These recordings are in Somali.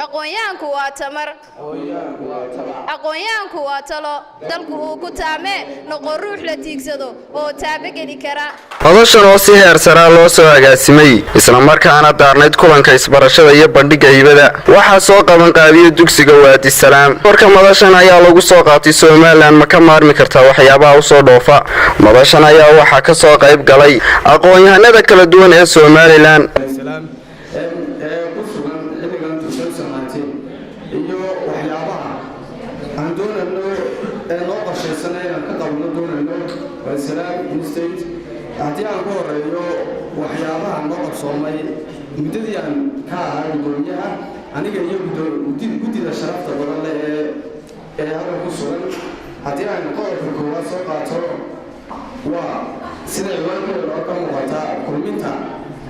aqoonyahanku waa tamar aqoonyahanku waa talo dalku uu ku taamee noqon ruux la tiigsado oo taabageli kara madashan oo si heer sare loo soo agaasimay isla markaana daarnayd kulanka isbarashada iyo bandhiga hibada waxa soo qaban qaabiyay dugsiga Waadi Salaam warka madashan ayaa lagu soo qaatay Soomaaliland ma ka maarmi kartaa waxyaabaha u soo dhoofa madashan ayaa waxa ka soo qayb galay aqoonyahanada kala duwan ee Soomaaliland haddii aan ku horeeyo waxyaabaha noo qabsoomay muddadii aan ka ahaa gudoomiyaha aniga iyo guddida sharafta badan leh ee halkan ku sugan haddii aan qodobka koowaad soo qaato waa sida ciwaankeeda oo ka muuqata kulminta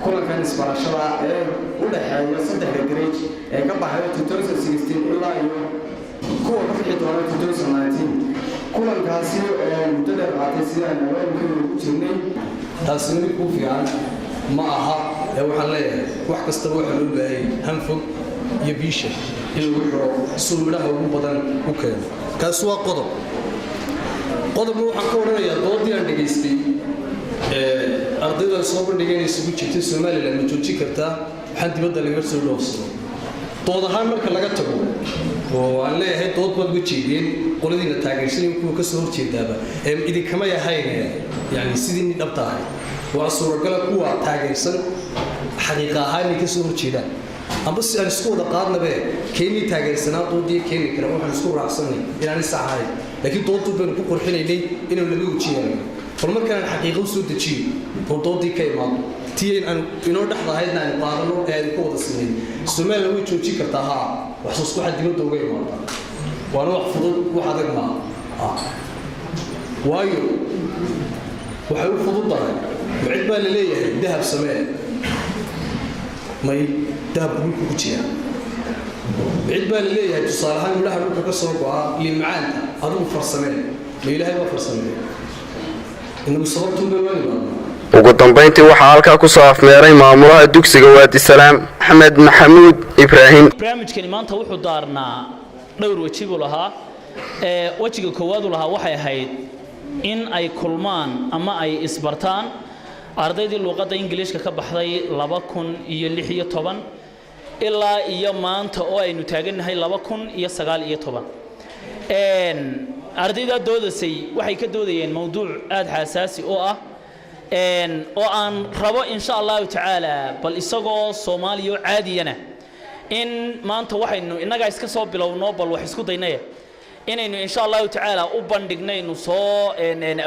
kulankan isbarashada ee u dhexeeya saddexda gareej ee ka baxay 2016 ilaa iyo kuwa ka bixi doona 2019 kulankaasi oo muddo dheer qaatay sidaan abaabulkeeda ugu jirnay taasina mid ku fiican ma aha ee waxaan leeyahay wax kastaba waxaa loo baahayay hanfog iyo biisha in lagu xiro suumidhaha ugu badan u keeno kaas waa qodobna waxaan ka odhanayaa doodii aan dhegaystay ardayda soo bandhigeen isugu jirtay Soomaaliland ma joojin kartaa waxaan dibadda laga soo dhoofsado dood ahaan marka laga tago oo aan leeyahay dood baad uga jeedeen qoladiina taageersan kuwa ka soo horjeedaaba idinkama yahayn yani sidii dhabta ah waa suuragal kuwa taageersan xaqiiqa ahaan ka soo horjeedaan amba si aan isku wada qaadnabe keenii taageersanaa doodii keenii kara waxaan isku raacsanay inaan saxahay laakiin dooddu baan ku qurxinaynay inuu laga wajiyay markaan xaqiiqo soo dejiyo oo doodii ka imaado tiin aan inoo dhaxdahaydna aan qaadano ee ay ku wada sameeyay Soomaaliland way joojin kartaa ha wax soo saar dibadda uga imaado waana wax fudud wax adag ma waayo waxay u fududahay cid baa la leeyahay dahab samee may dahab ku jira cid baa la leeyahay tusaalahan ilaha dhulka ka soo go'a limacaanta aduu farsamee ma ilaahay waa farsamee inuu sababtu leeyahay ugu dambeyntii waxa halka ku soo afmeeray maamulaha dugsiga Waadi Salaam Axmed Maxamuud Ibrahim barnaamijkani maanta wuxuu daarnaa dhowr wajiib lahaa wajiga koowaad lahaa waxay ahayd in ay kulmaan ama ay isbartaan ardaydii luqadda Ingiriiska ka baxday 2016 ilaa iyo maanta oo aynu taaganahay 2019 ardayda doodasay waxay ka doodayeen mowduuc aad xasaasi oo ah oo aan rabo insha Allah ta'ala bal isagoo Soomaaliyo caadiyana in maanta waxaynu inaga iska soo bilowno bal wax isku daynay inaynu insha Allah ta'ala u bandhignayno soo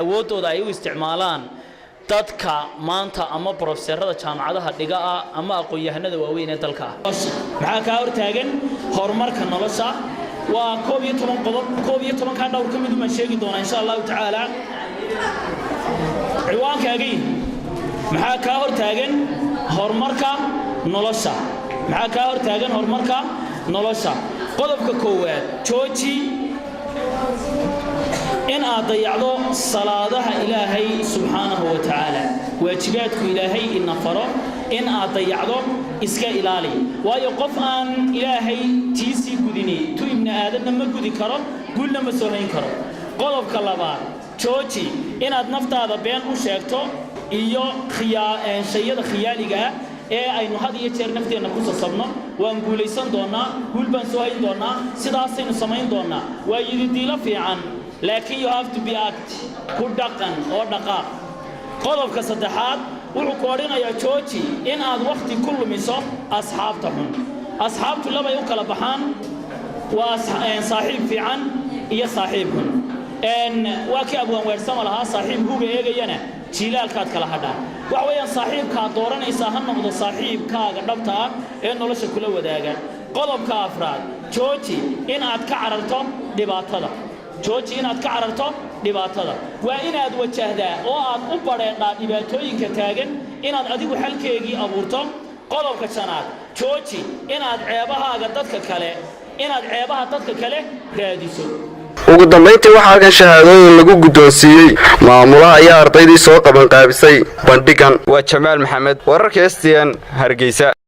awoodooda ay u isticmaalaan dadka maanta ama professorada jaamacadaha dhiga ama aqoonyahanada waaweyn ee dalka maxaa ka hortaagan horumarka nolosha waa 11 qodob 11 ka dhowr kamid ma sheegi doona insha Allah ta'ala ciwaankaagii maxaa ka hortaagan horumarka nolosha maxaa ka hortaagan horumarka nolosha qodobka koowaad jooji in aad dayacdo salaadaha Ilaahay subhanahu wa ta'ala waajibaadku Ilaahay in faro in aad dayacdo iska ilaali waayo qof aan Ilaahay tiisi gudini tu ibn aadam ma gudi karo gulna ma soomeyn karo qodobka labaad jooji in aad naftaada been u sheegto iyo shayada khiyaaliga ee aynu had iyo jeer nafteena ku sabno waan guuleysan doonaa guul baan soo hayn doonaa sidaas aynu samayn doonaa waa yidii la fiican laakiin you have to be act ku dhaqan oo dhaqaaq qodobka saddexaad wuxuu ku oranayaa jooji in aad waqti ku lumiso asxaabta xun asxaabtu laba ay u kala baxaan waa saaxiib fiican iyo saaxiib xun waa ka abwaan weersama lahaa saaxiibkuga eegayana jiilaalkaad kala hadhaan wax weeyaan saaxiibkaad dooranaysa ha noqdo saaxiibkaaga dhabta ah ee nolosha kula wadaaga qodobka afraad jooji in aad ka cararto dhibaatada jooji in aad ka cararto dhibaatada waa in aad wajahdaa oo aad u bareedhaa dhibaatooyinka taagan inaad adigu xalkeegii abuurto qodobka shanaad jooji in aad ceebahaaga dadka kale raadiso ugu dambeyntii waxa kan shahaadooyin lagu guddoonsiiyay maamulaha ayaa ardaydii soo qaban qaabisay bandhigan waa Jamaal Maxamed wararka STN Hargeysa